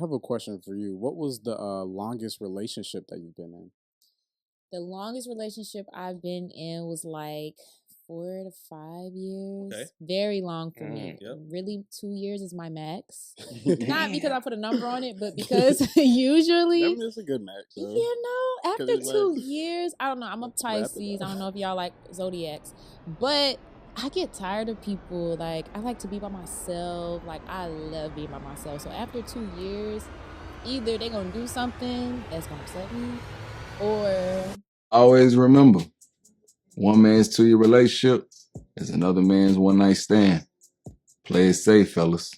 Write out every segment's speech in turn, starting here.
have a question for you. What was the longest relationship that you've been in? The longest relationship I've been in was like 4 to 5 years. Okay. Very long for me. Yep. Really, 2 years is my max. Not Not because I put a number on it, but because usually, it's a good match. Though. after it's 2 years, I don't know. I'm a Let's wrap it Pisces. up. I don't know if y'all like zodiacs, but I get tired of people. Like, I like to be by myself. Like, I love being by myself. So after 2 years, either they're gonna do something that's gonna upset me, or Always remember, one man's 2-year relationship is another man's one night stand. Play it safe, fellas.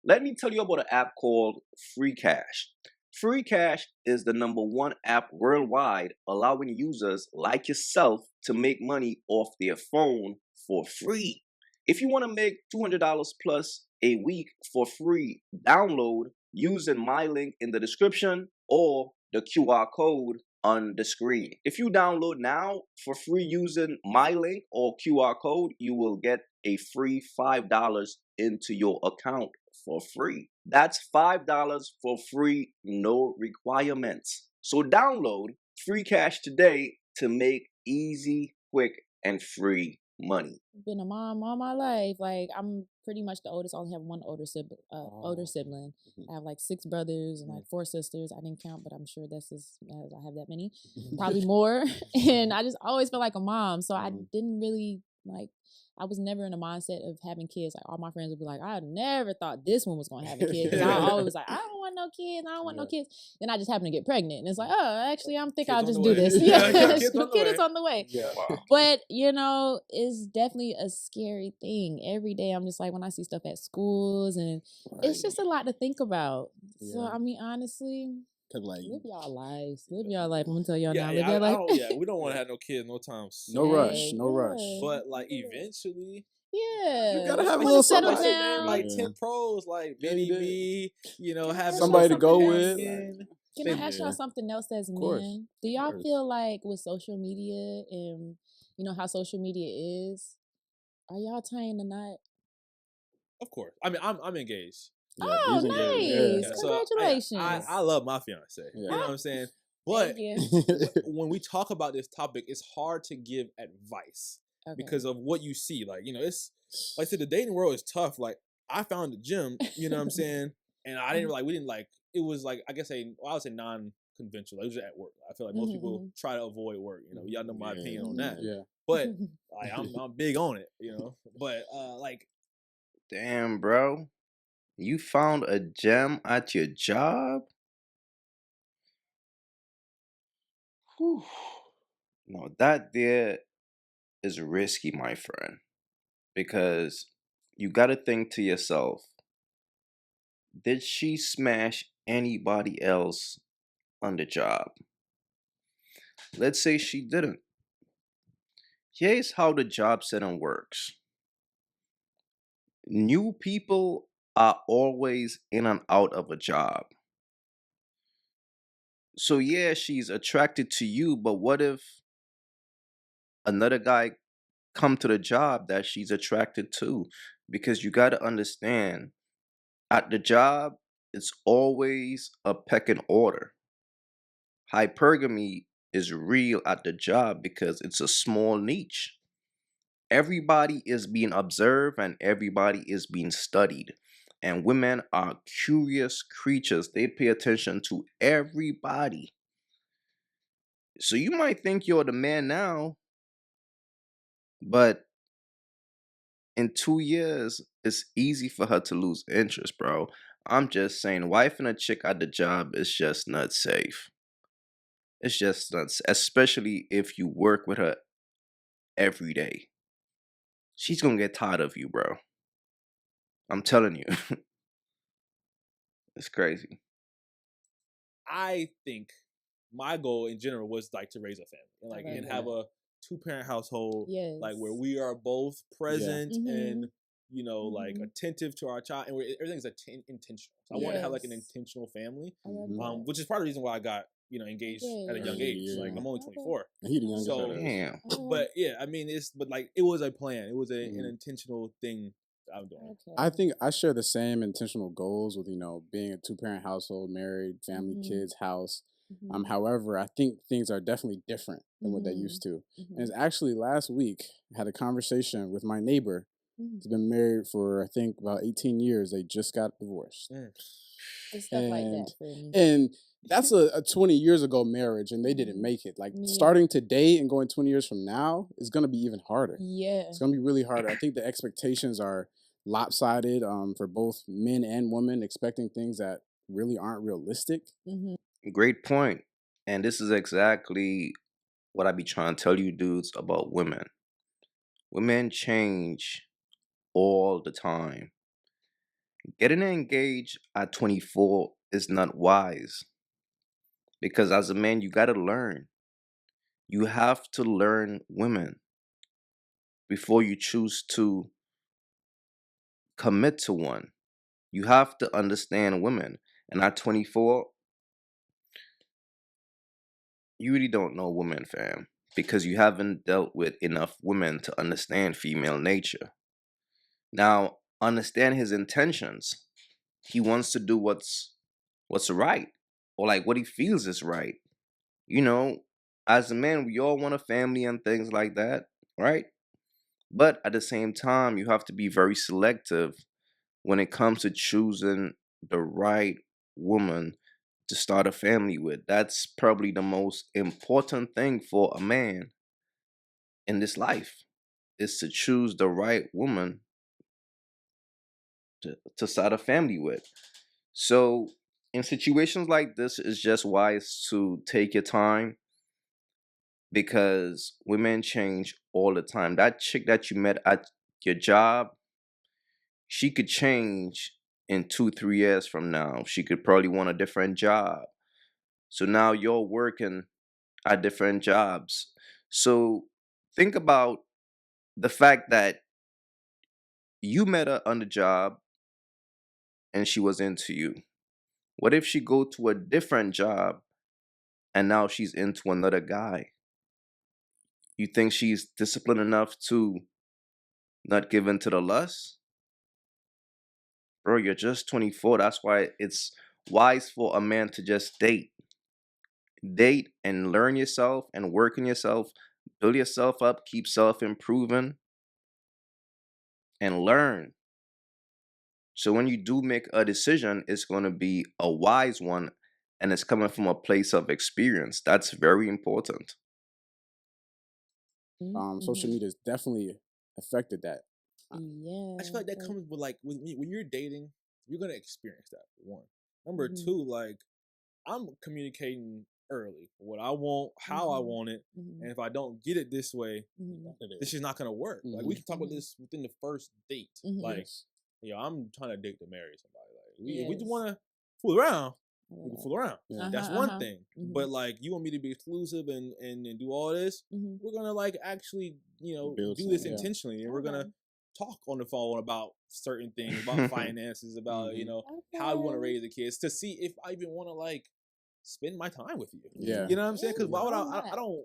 Let me tell you about an app called Free Cash. Free Cash is the #1 app worldwide, allowing users like yourself to make money off their phone for free. If you want to make $200 plus a week for free, download using my link in the description or the QR code on the screen. If you download now for free using my link or QR code, you will get a free $5 into your account for free. That's $5 for free, no requirements. So download Free Cash today to make easy, quick, and free money. been a mom all my life. Like, I'm pretty much the oldest. I only have one older sibling. I have like 6 brothers and like 4 sisters. I didn't count, but I'm sure that's as I have that many, probably more. And I just always felt like a mom. So I didn't really like. I was never in a mindset of having kids. Like, all my friends would be like, I never thought this one was going to have a kid. Because I always was like, I don't want no kids. I don't want no kids. Then I just happened to get pregnant. And it's like, oh, actually, I think I'll just do this. Yeah, kid is on the way. Yeah. Wow. But, it's definitely a scary thing. Every day I'm just like, when I see stuff at schools, and it's just a lot to think about. So, Yeah. I mean, honestly, Like, live y'all lives. Live y'all life. I'm going to tell y'all Yeah, now. yeah, Live your life. we don't want to have no kids no time soon. no rush, no rush. But like eventually, Yeah. You gotta have a When little you settle somebody. down. like Yeah. 10 pros, like baby, having Somebody to go with. companion. Can I ask y'all something else as course. men? Do y'all feel like with social media and how social media is, are y'all tying the knot? Of course. I mean, I'm engaged. Yeah, Oh, he's engaged. nice. So Congratulations. I love my fiance. Yeah. You know what I'm saying? But Thank you. when we talk about this topic, it's hard to give advice Okay. because of what you see. Like, it's like I said, the dating world is tough. Like, I found the gym, you know what I'm saying? And I didn't we didn't like, it was like, I guess I would say non-conventional. It was at work. I feel like most people try to avoid work. Y'all know my opinion on that. Yeah. But like, I'm big on it, But like, Damn, bro. You found a gem at your job? Whew. No, that there is risky, my friend. Because you gotta think to yourself, did she smash anybody else on the job? Let's say she didn't. Here's how the job setting works. New people are always in and out of a job. So yeah, she's attracted to you, but what if another guy come to the job that she's attracted to? Because you got to understand, at the job, it's always a pecking order. Hypergamy is real at the job because it's a small niche. Everybody is being observed and everybody is being studied. And women are curious creatures. They pay attention to everybody. So you might think you're the man now, but in 2 years, it's easy for her to lose interest, bro. I'm just saying, wife and a chick at the job is just not safe. It's just not, especially if you work with her every day. She's gonna get tired of you, bro. I'm telling you. It's crazy. I think my goal in general was like to raise a family and Okay. have a 2-parent household, Yes. like where we are both present and like Mhm. attentive to our child, and everything's intentional. So I want to have like an Yes. intentional family, I love that. which is part of the reason why I got engaged at a young age. Yeah. Like, I'm only 24. He the youngest. So, out of us. Damn. but yeah, I mean, but like it was a plan. It was an intentional thing I'm doing. Okay. I think I share the same intentional goals with, being a 2-parent household, married, family, kids, house. However, I think things are definitely different than what they used to. And it's actually last week, I had a conversation with my neighbor. He's been married for, I think, about 18 years. They just got divorced. It's stuff like that for me. And that's a 20 years ago marriage, and they didn't make it. Like, starting today and going 20 years from now is going to be even harder. Yeah. It's going to be really harder. I think the expectations are lopsided for both men and women, expecting things that really aren't realistic. Great point. And this is exactly what I be trying to tell you dudes about women. Women change all the time. Getting engaged at 24 is not wise. Because as a man, you got to learn. You have to learn women before you choose to commit to one. You have to understand women. And at 24, you really don't know women, fam. Because you haven't dealt with enough women to understand female nature. Now, understand his intentions. He wants to do what's right, or like what he feels is right. As a man, we all want a family and things like that, right? But at the same time, you have to be very selective when it comes to choosing the right woman to start a family with. That's probably the most important thing for a man in this life, is to choose the right woman to start a family with. So in situations like this, it's just wise to take your time, because women change all the time. That chick that you met at your job, she could change in 2-3 years from now. She could probably want a different job. So now you're working at different jobs. So think about the fact that you met her on the job and she was into you. What if she go to a different job and now she's into another guy? You think she's disciplined enough to not give in to the lust? Bro, you're just 24. That's why it's wise for a man to just date. Date and learn yourself and work on yourself. Build yourself up. Keep self-improving. And learn. So when you do make a decision, it's going to be a wise one. And it's coming from a place of experience. That's very important. Social media has definitely affected that. Yeah. I just feel like that comes with when you're dating, you're gonna experience that. One. Number two, like, I'm communicating early what I want, how I want it, and if I don't get it this way, this is not gonna work. Like, we can talk about this within the first date. Like, I'm trying to date to marry somebody. Like, if we just want to fool around, we can fool around. That's one thing. But like, you want me to be exclusive and do all this? We're gonna like actually do this intentionally, and we're gonna talk on the phone about certain things, about finances, about how we want to raise the kids, to see if I even want to like spend my time with you. Yeah, you know what I'm saying? Because why would I don't.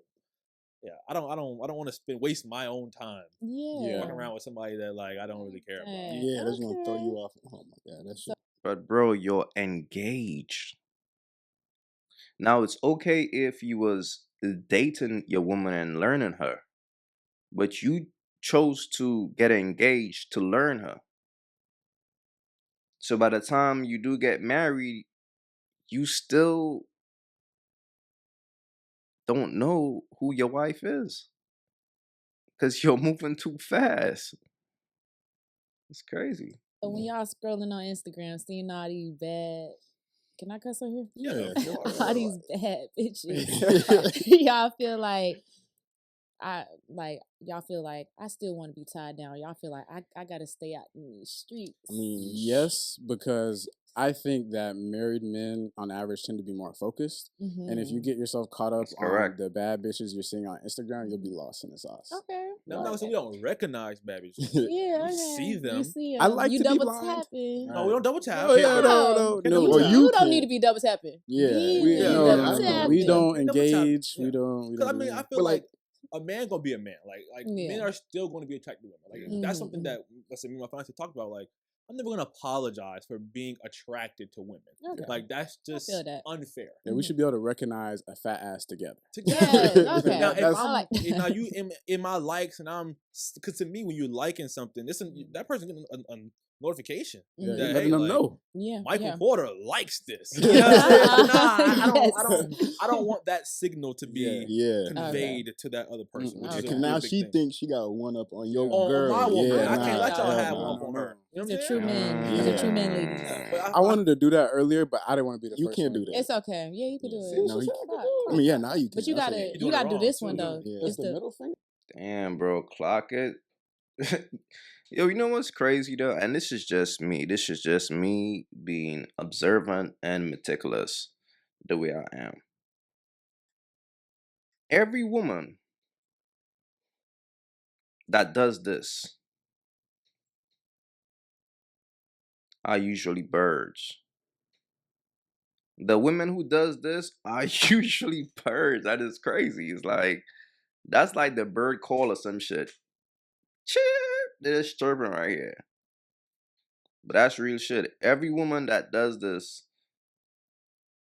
Yeah, I don't want to waste my own time. Walking around with somebody that like I don't really care about. Yeah, that's gonna throw you off. Oh my god, that's. But bro, you're engaged. Now it's okay if you was dating your woman and learning her, but you chose to get engaged to learn her. So by the time you do get married, you still don't know who your wife is, because you're moving too fast. It's crazy. So when y'all scrolling on Instagram, seeing all these bad, can I cuss on here? Yeah. All these bad bitches. Y'all feel like y'all feel like I still want to be tied down. Y'all feel like I gotta stay out in these streets. I mean, yes, because I think that married men on average tend to be more focused. And if you get yourself caught up on the bad bitches you're seeing on Instagram, you'll be lost in the sauce. Okay. No, so we don't recognize bad bitches. Yeah, we see them. You see them. I like you to be double blind. tapping. No, we don't double tap. Oh yeah, no. Well, You you don't can. need to be double tapping. Yeah, Me, we double don't tapping. engage. Yeah. We don't. I mean, I feel But like a man gonna be a man. Like men are still going to be attracted to women. Like that's something that me and my fiance talked about. Like I'm never gonna apologize for being attracted to women. Okay. Like that's just unfair. Yeah, we should be able to recognize a fat ass together. Yes, okay. Now, if I'm now you in my likes and because to me when you're liking something, that person getting a notification. Yeah, that, letting them know. Yeah, Michael Porter likes this. I don't want that signal to be conveyed to that other person. Because now she thinks she got one up on your on girl. My woman. Yeah, I can't let y'all have one up on her. He's a true man. He's a true man, ladies. I wanted to do that earlier, but I didn't want to be the first. You can't do that. It's okay. Yeah, you can do it. No, I mean, yeah, now you can. But you gotta do this one though. It's the middle finger. Damn, bro, clock it. Yo, you know what's crazy though? And this is just me. This is just me being observant and meticulous the way I am. Every woman that does this are usually birds. The women who does this are usually birds. That is crazy. It's like, that's like the bird call or some shit. Chirp, they're disturbing right here. But that's real shit. Every woman that does this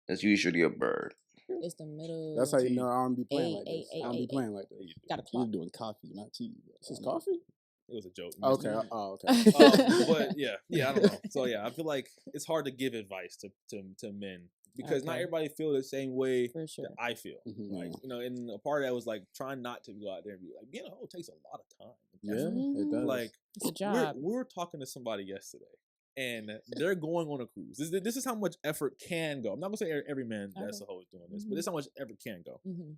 is usually a bird. It's the middle. That's how you know I don't be playing like this. I don't be playing like this. Got a clock. You're doing coffee, not tea. This is coffee? It was a joke. Okay. Okay. But yeah, I don't know. So yeah, I feel like it's hard to give advice to men because not everybody feel the same way that I feel. Mm-hmm. Like and a part of that was like trying not to go out there and be like being a hoe takes a lot of time. It does. Like it's a job. We were talking to somebody yesterday. And they're going on a cruise. This is how much effort can go. I'm not gonna say every man that's a hoe is doing this, but this is how much effort can go. Mm-hmm.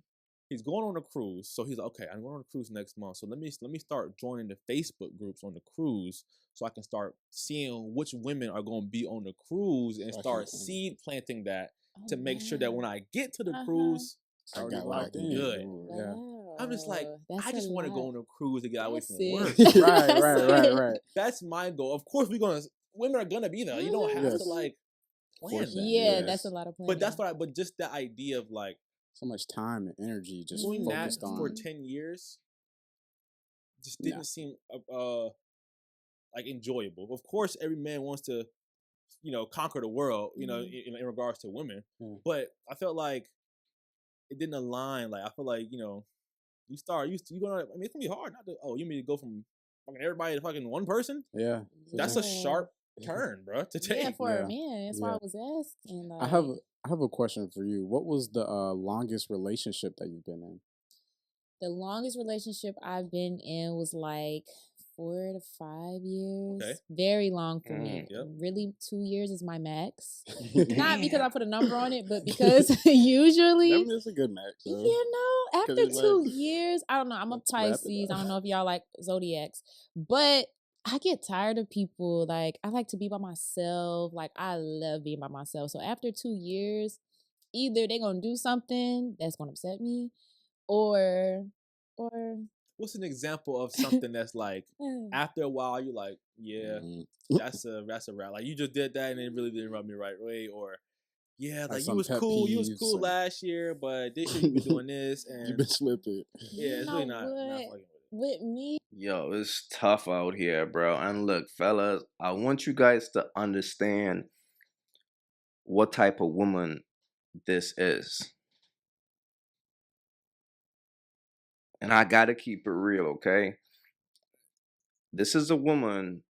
He's going on a cruise, so he's like, okay, I'm going on a cruise next month. So let me start joining the Facebook groups on the cruise, so I can start seeing which women are going to be on the cruise and start seed planting that to make sure that when I get to the cruise, I got locked in. Good. Yeah. I'm just like, I just want to go on a cruise to get away from work. Right. That's my goal. Of course, women are gonna be there. You don't have to like plan that. Yeah, that's a lot of planning. But that's what but just the idea of like so much time and energy just doing that on. for 10 years just didn't seem like enjoyable. Of course, every man wants to, conquer the world, in regards to women. But I felt like it didn't align. Like I feel like, you gonna it's gonna be hard not to you mean to go from fucking everybody to fucking one person? Yeah. That's a sharp turn, bro, to take. Yeah, for a man. That's why I was asking. Like, I have a question for you. What was the longest relationship that you've been in? The longest relationship I've been in was like 4 to 5 years. Okay. Very long for me. Yep. Really, 2 years is my max. Not because I put a number on it, but because usually... I mean, it's a good max. So. After 2 years, I don't know. I'm a Pisces. I don't know if y'all like zodiacs. But I get tired of people. Like, I like to be by myself. Like, I love being by myself. So after 2 years, either they're going to do something that's going to upset me or... What's an example of something that's like after a while you're like, that's a wrap. Like you just did that and it really didn't rub me the right way, or like you was cool last year, but this year you been doing this and you've been slipping. Yeah, it's really not fucking with me. Yo, it's tough out here, bro. And look, fellas, I want you guys to understand what type of woman this is. And I gotta keep it real, okay? This is a woman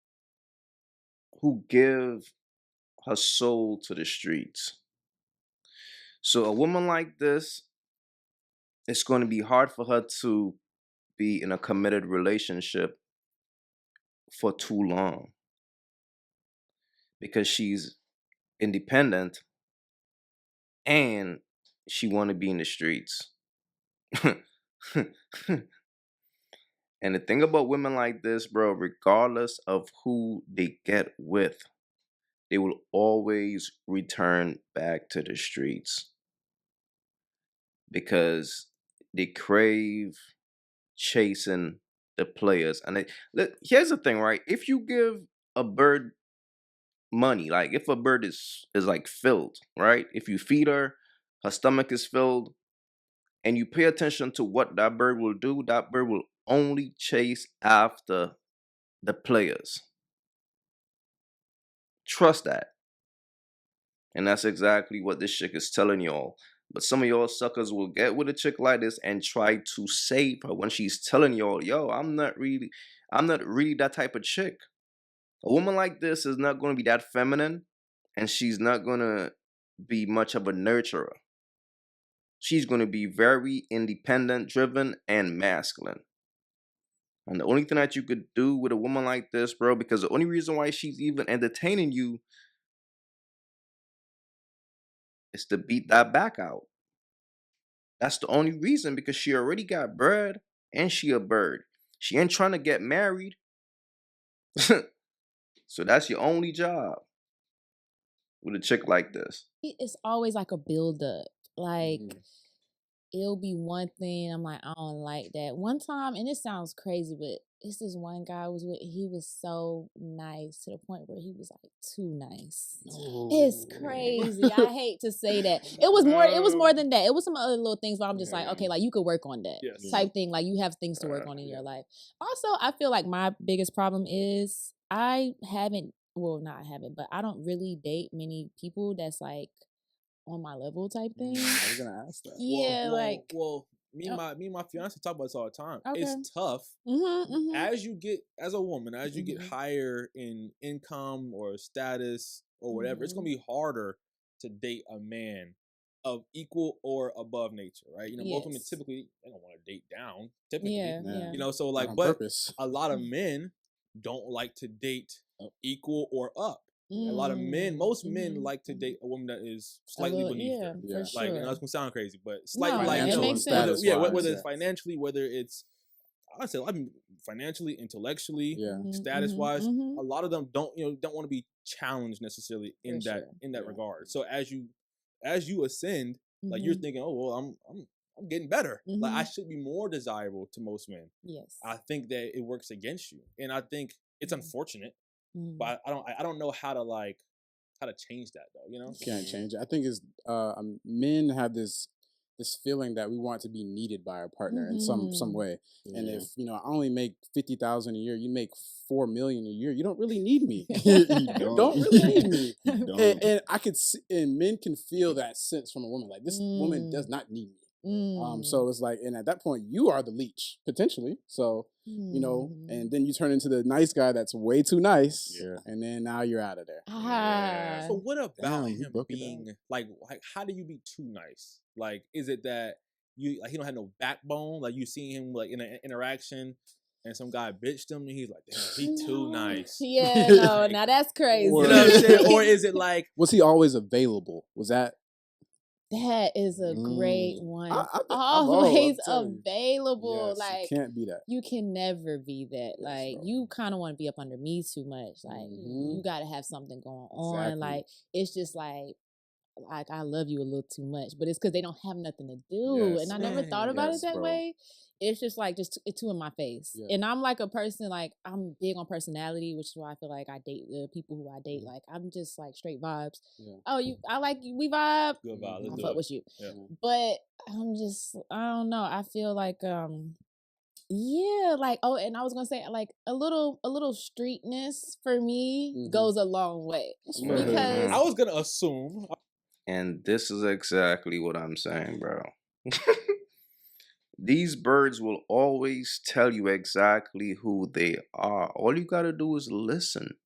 who give her soul to the streets. So a woman like this, it's going to be hard for her to be in a committed relationship for too long. Because she's independent and she want to be in the streets. And the thing about women like this, bro, regardless of who they get with, they will always return back to the streets because they crave chasing the players. And here's the thing, right? If you give a bird money, like if a bird is like filled, right? If you feed her, her stomach is filled, and you pay attention to what that bird will do, that bird will only chase after the players. Trust that. And that's exactly what this chick is telling y'all. But some of y'all suckers will get with a chick like this and try to save her when she's telling y'all, yo, I'm not really that type of chick. A woman like this is not going to be that feminine, and she's not going to be much of a nurturer. She's going to be very independent, driven, and masculine. And the only thing that you could do with a woman like this, bro, because the only reason why she's even entertaining you is to beat that back out. That's the only reason, because she already got bread and she a bird. She ain't trying to get married. So that's your only job with a chick like this. It's always like a build up. Like, it'll be one thing, I'm like, I don't like that. One time, and it sounds crazy, but it's this one guy I was with, he was so nice to the point where he was like too nice. It's crazy. I hate to say that. It was more than that. It was some other little things where I'm just like, okay, like you could work on that type thing. Like you have things to work on in your life. Also, I feel like my biggest problem is I don't really date many people that's like on my level type thing. I was gonna ask that. Yeah, me and my fiance talk about this all the time. Okay. It's tough as you get, as a woman, as you get higher in income or status or whatever. It's gonna be harder to date a man of equal or above nature, right? You know, most women typically they don't want to date down. Typically, you know, so like, but a lot of men don't like to date equal or up. A lot of men, most men like to date a woman that is slightly beneath them. For like, sure. and that's gonna sound crazy, but slightly it makes sense. Whether it's financially, whether it's financially, intellectually, status wise, a lot of them don't want to be challenged necessarily in that regard. So as you ascend, like you're thinking, oh well, I'm getting better. Like I should be more desirable to most men. Yes. I think that it works against you, and I think it's unfortunate. But I don't know how to change that though. You know, you can't change it. I think it's men have this feeling that we want to be needed by our partner in some way. And if I only make $50,000 a year, you make $4 million a year, you don't really need me. You don't really need me. And I could see, and men can feel that sense from a woman, like this woman does not need me. So it's like, and at that point, you are the leech potentially. So and then you turn into the nice guy that's way too nice, and then now you're out of there. So what about him being like? How do you be too nice? Like, is it that he don't have no backbone? Like you see him like in an interaction, and some guy bitched him, and he's like, damn, he too nice. Yeah, no, now that's crazy. You know what I'm saying? Or is it like, was he always available? Was that? That is a great one. Always available. Yes, like you can't be that. You can never be that. Like you kind of want to be up under me too much. Like you got to have something going on. Like it's just like I love you a little too much, but it's because they don't have nothing to do. And I never thought about it that way. It's just like it's too in my face. And I'm like a person, like I'm big on personality, which is why I feel like I date the people who I date. Like I'm just like straight vibes. Oh, I like you, we vibe. Good vibe. I fuck with you. But I'm just, I don't know. I feel like like, oh, and I was gonna say like a little streetness for me goes a long way. Because I was gonna assume. And this is exactly what I'm saying, bro. These birds will always tell you exactly who they are. All you gotta do is listen.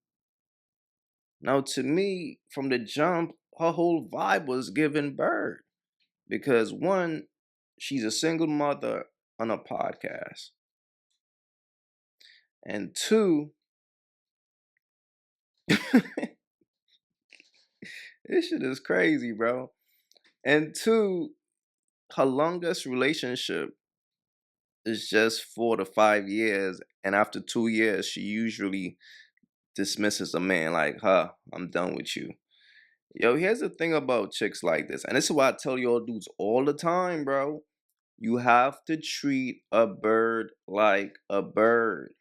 Now, to me, from the jump, her whole vibe was giving bird. Because one, she's a single mother on a podcast. And two, this shit is crazy, bro. And two, her longest relationship is just 4 to 5 years, and after 2 years, she usually dismisses a man like, I'm done with you. Yo, here's the thing about chicks like this, and this is why I tell y'all dudes all the time, bro. You have to treat a bird like a bird.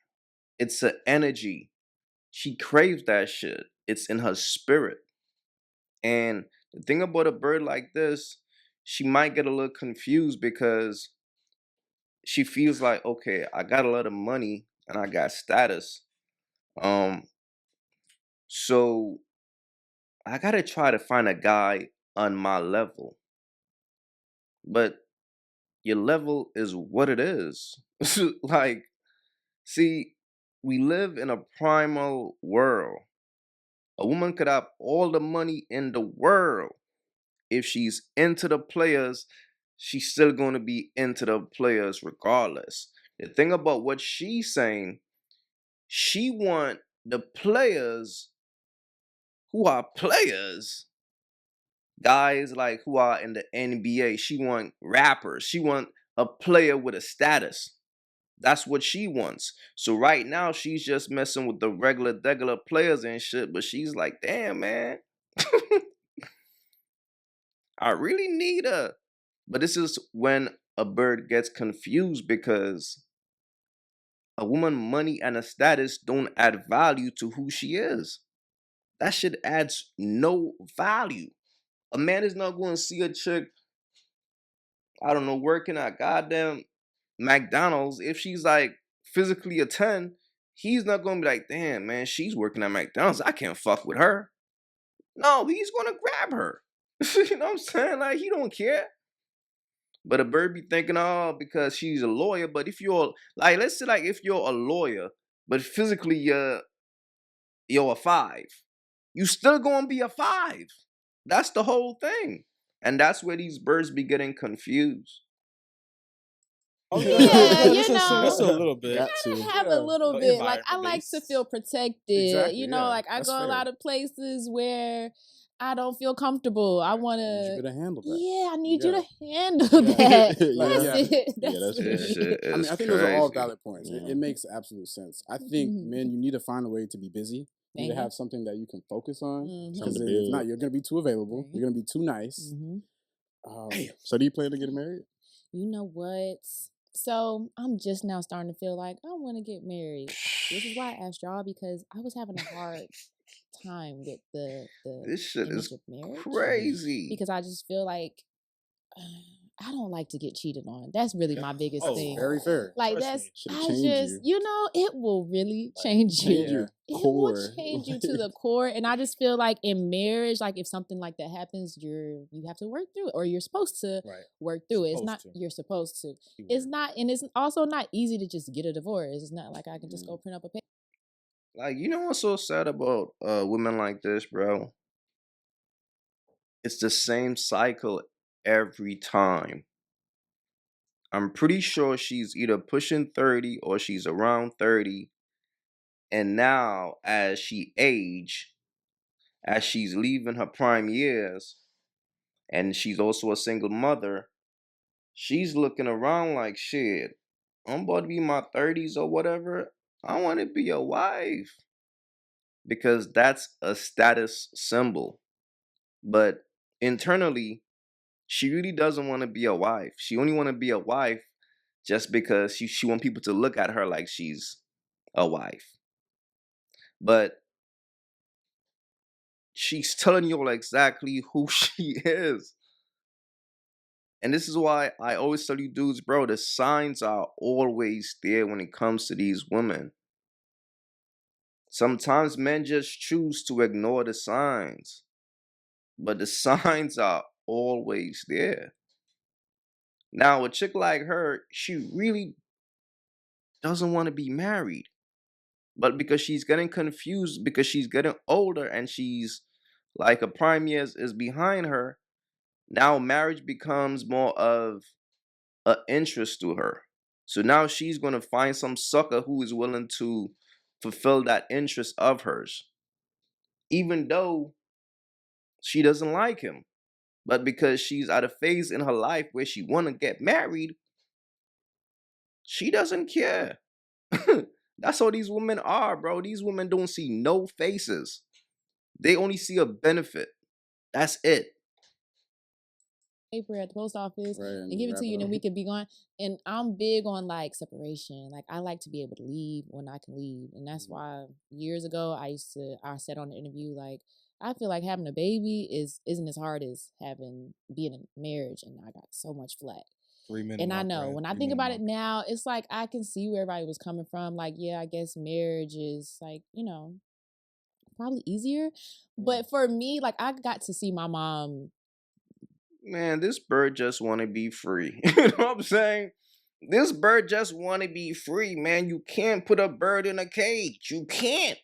It's an energy. She craves that shit. It's in her spirit. And the thing about a bird like this, she might get a little confused because she feels like, okay, I got a lot of money and I got status. So I gotta try to find a guy on my level. But your level is what it is. Like, see, we live in a primal world. A woman could have all the money in the world. If she's into the players, she's still going to be into the players regardless. The thing about what she's saying, she want the players who are players, guys like who are in the NBA. She want rappers. She want a player with a status. That's what she wants. So right now she's just messing with the regular players and shit. But she's like, damn, man, I really need a. But this is when a bird gets confused because a woman money and a status don't add value to who she is. That shit adds no value. A man is not going to see a chick, I don't know, working at goddamn McDonald's. If she's like physically a 10, he's not going to be like, damn, man, she's working at McDonald's. I can't fuck with her. No, he's going to grab her. You know what I'm saying? Like, he don't care. But a bird be thinking, oh, because she's a lawyer. But if you're, like, let's say, like, if you're a lawyer, but physically you're a 5, you still going to be a 5. That's the whole thing. And that's where these birds be getting confused. Yeah, you just a know, little bit. gotta have a little bit. Like, I like to feel protected. Exactly, You know, yeah, like I that's go a fair. lot of places where I don't feel comfortable. I want You to. gotta handle that. Yeah, I need Yeah. you to handle Yeah. that. Yeah. That's Yeah. it. That's that's it. This shit I mean, is I think those are all crazy. valid points. It makes absolute sense. I think, Mhm. man, you need to find a way to be busy. You need to Thank have something that you can focus on. Mhm. Because Something to if build. not, you're gonna be too available. Right. You're gonna be too nice. Mhm. So do you plan to get married? You know what? So I'm just now starting to feel like I want to get married, which is why I asked y'all, because I was having a hard time with the This shit image is of marriage, crazy. because I just feel like I don't like to get cheated on. That's really my biggest thing. Very fair. Like Trust that's me. Should've I changed just you. you know it will really change you. Change your It will core. change you to the core, and I just feel like in marriage, like if something like that happens, you have to work through it, or you're supposed to Right. work through it. It's Supposed not to. you're supposed to. It's not, and it's also not easy to just get a divorce. It's not like I can just go print up a paper. Like, you know what's so sad about women like this, bro? It's the same cycle every time. I'm pretty sure she's either pushing 30 or she's around 30. And now, as she age, as she's leaving her prime years, and she's also a single mother, she's looking around like, shit, I'm about to be in my 30s or whatever. I want to be a wife. Because that's a status symbol. But internally, she really doesn't want to be a wife. She only want to be a wife just because she want people to look at her like she's a wife. But she's telling you exactly who she is. And this is why I always tell you dudes, bro, the signs are always there when it comes to these women. Sometimes men just choose to ignore the signs. But the signs are always there. Now, a chick like her, she really doesn't want to be married. But because she's getting confused, because she's getting older and she's like her prime years is behind her, now marriage becomes more of an interest to her. So now she's going to find some sucker who is willing to fulfill that interest of hers. Even though she doesn't like him. But because she's at a phase in her life where she want to get married, she doesn't care. That's how these women are, bro. These women don't see no faces. They only see a benefit. That's it. Paper at the post office Right, and give it to you, and then we could be gone. And I'm big on like separation. Like I like to be able to leave when I can leave, and that's why years ago I said on the interview, like I feel like having a baby isn't as hard as being in marriage, and I got so much flack. 3 minute And I mark, know right? when I 3 think minute about mark. it now, it's like I can see where everybody was coming from. Like, yeah, I guess marriage is like, probably easier. But for me, like I got to see my mom. Man, this bird just want to be free. You know what I'm saying? This bird just want to be free, man. You can't put a bird in a cage. You can't.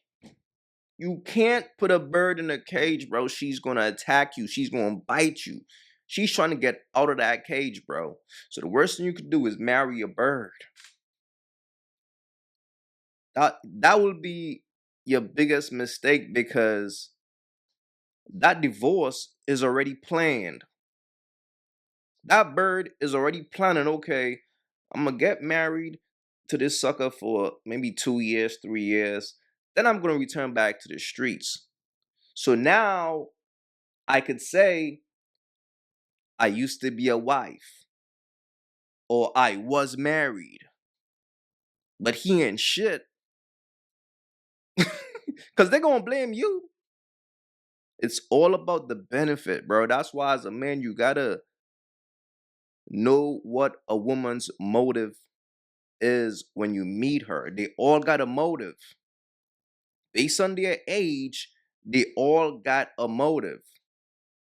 You can't put a bird in a cage, bro. She's going to attack you. She's going to bite you. She's trying to get out of that cage, bro. So the worst thing you could do is marry a bird. That will be your biggest mistake because that divorce is already planned. That bird is already planning, okay, I'm going to get married to this sucker for maybe 2 years, 3 years. Then I'm going to return back to the streets. So now I could say I used to be a wife or I was married, but he ain't shit. Because they're going to blame you. It's all about the benefit, bro. That's why as a man, you got to know what a woman's motive is when you meet her. They all got a motive. Based on their age, they all got a motive.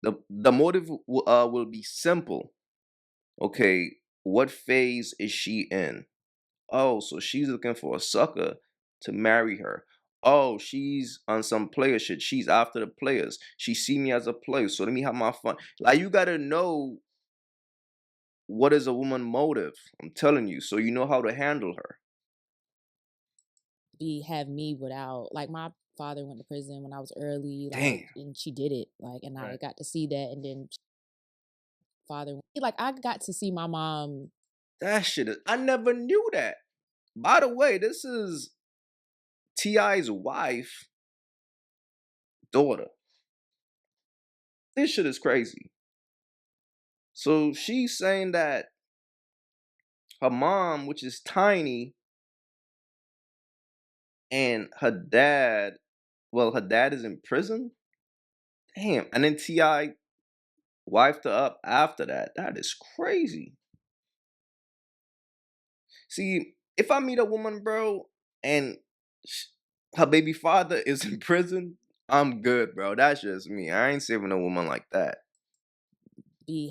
The motive will be simple. Okay, what phase is she in? Oh, so she's looking for a sucker to marry her. Oh, she's on some player shit. She's after the players. She see me as a player, so let me have my fun. Like, you gotta know what is a woman motive. I'm telling you, so you know how to handle her. Have me without, like, my father went to prison when I was early, like, Damn. and she did it, like, and I Right. got to see that, and then I got to see my mom. That shit is, I never knew that. By the way, this is T.I.'s wife, daughter. This shit is crazy. So she's saying that her mom, which is tiny, and her dad is in prison. Damn. And then T.I. wifed her up after that. That is crazy. See, if I meet a woman, bro, and her baby father is in prison, I'm good, bro. That's just me. I ain't saving a woman like that.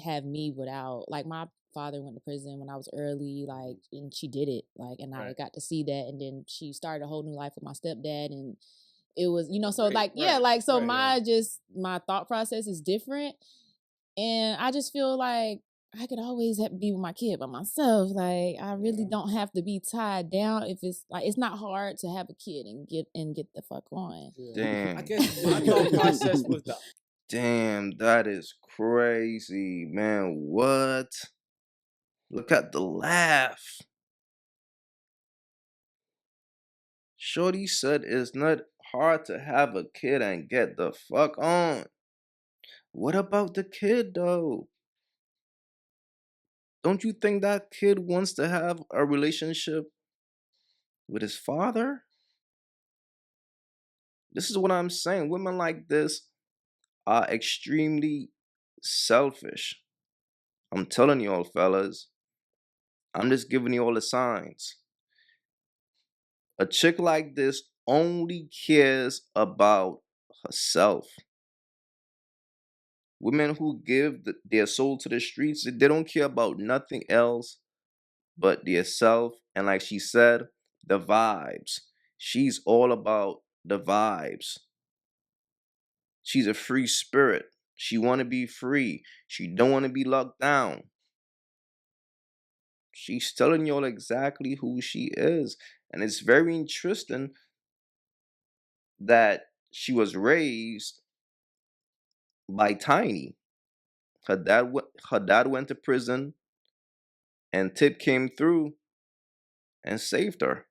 Have me without, like, my father went to prison when I was early, like, and she did it, like, and I got to see that, and then she started a whole new life with my stepdad, and it was, so Right, like, yeah, right, like, so right, my thought process is different, and I just feel like I could always be with my kid by myself. Like, I really don't have to be tied down. If it's like, it's not hard to have a kid and get the fuck on. Damn. I guess my thought process was the Damn, that is crazy, man. What? Look at the laugh. Shorty said it's not hard to have a kid and get the fuck on. What about the kid, though? Don't you think that kid wants to have a relationship with his father? This is what I'm saying. Women like this are extremely selfish. I'm telling you all, fellas. I'm just giving you all the signs. A chick like this only cares about herself. Women who give their soul to the streets, they don't care about nothing else but their self. And like she said, the vibes. She's all about the vibes. She's a free spirit. She want to be free. She don't want to be locked down. She's telling y'all exactly who she is. And it's very interesting that she was raised by Tiny. Her dad went to prison, and Tip came through and saved her.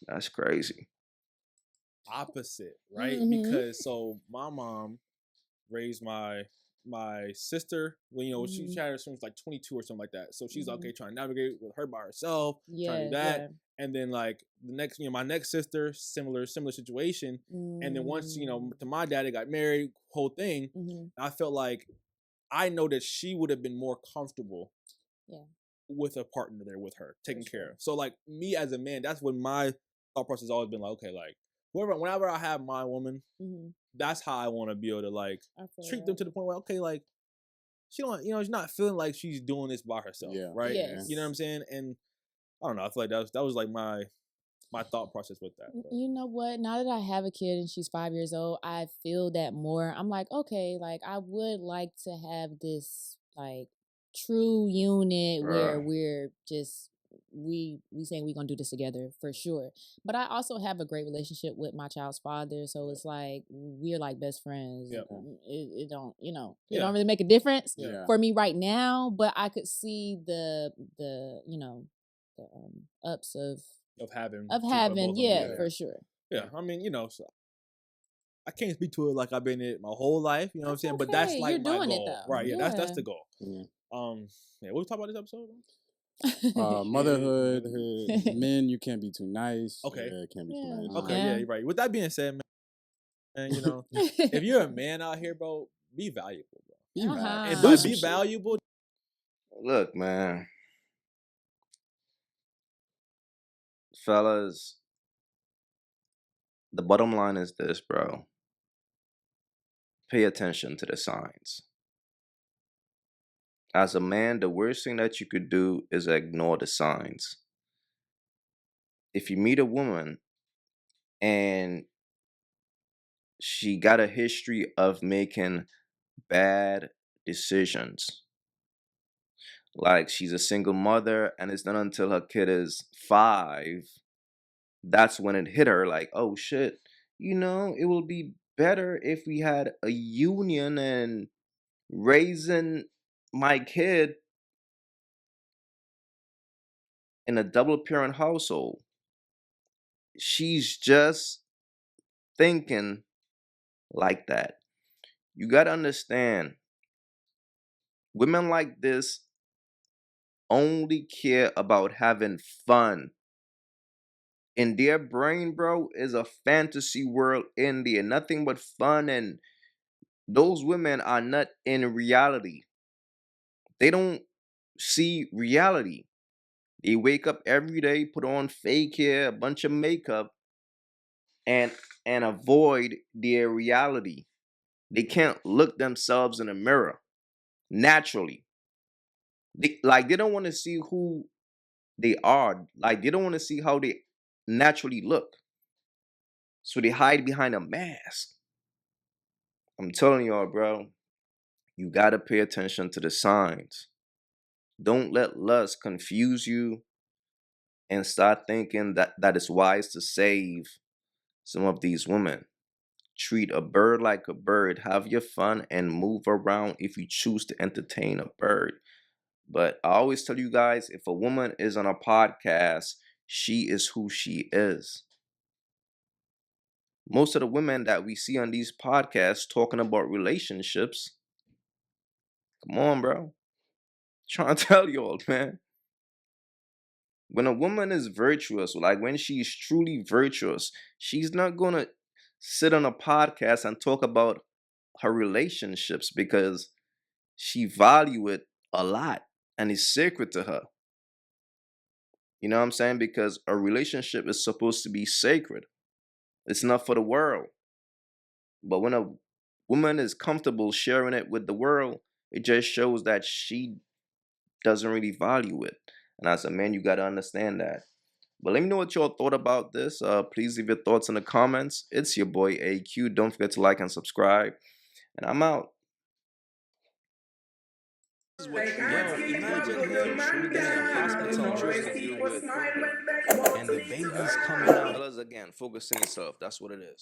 That's crazy. opposite, right? Mhm. Because so my mom raised my my sister, when she had her since like 22 or something like that. So she's okay trying to navigate with her by herself, trying to do that. And then like the next, my next sister, similar situation. And then once, to my dad, they got married, whole thing. I felt like I know that she would have been more comfortable with a partner there with her, taking care of. So like me as a man, that's when my thought process has always been like, okay, like whenever I have my woman, that's how I want to be able to like treat them to the point where, okay, like she don't, she's not feeling like she's doing this by herself, right? Yes. You know what I'm saying? And I don't know, I feel like that was like my thought process with that. But. You know what? Now that I have a kid and she's 5 years old, I feel that more. I'm like, okay, like I would like to have this like true unit where we're just we saying we're gonna do this together for sure. But I also have a great relationship with my child's father, so it's like we're like best friends. It don't, it don't really make a difference for me right now. But I could see the ups of having for sure. Yeah, I mean, so I can't speak to it like I've been in it my whole life, you know what I'm saying? But that's like my goal. Right, that's the goal. What we talk about this episode? Motherhood, men, you can't be too nice. Okay. Can't be too nice. Okay, you're right. With that being said, man, if you're a man out here, bro, be valuable, bro. And by be valuable, look, man. Fellas, the bottom line is this, bro. Pay attention to the signs. As a man, the worst thing that you could do is ignore the signs. If you meet a woman and she got a history of making bad decisions, like she's a single mother and it's not until her kid is 5, that's when it hit her like, oh shit, it will be better if we had a union and raising my kid in a double parent household. She's just thinking like that. You got to understand, women like this only care about having fun. In their brain, bro, is a fantasy world in there. Nothing but fun. And those women are not in reality. They don't see reality. They wake up every day, put on fake hair, a bunch of makeup, and avoid their reality. They can't look themselves in a mirror naturally. They don't want to see who they are. Like they don't want to see how they naturally look. So they hide behind a mask. I'm telling y'all, bro, you gotta pay attention to the signs. Don't let lust confuse you and start thinking that it's wise to save some of these women. Treat a bird like a bird. Have your fun and move around if you choose to entertain a bird. But I always tell you guys, if a woman is on a podcast, she is who she is. Most of the women that we see on these podcasts talking about relationships, come on, bro. Trying to tell y'all, man. When a woman is virtuous, like when she's truly virtuous, she's not going to sit on a podcast and talk about her relationships because she value it a lot and it's sacred to her. You know what I'm saying? Because a relationship is supposed to be sacred. It's not for the world. But when a woman is comfortable sharing it with the world, it just shows that she doesn't really value it. And as a man, you got to understand that. But let me know what y'all thought about this. Please leave your thoughts in the comments. It's your boy AyeQ. Don't forget to like and subscribe. And I'm out. Imagine him hospital and the baby's coming out. Fellas, again, focus on yourself. That's what it is.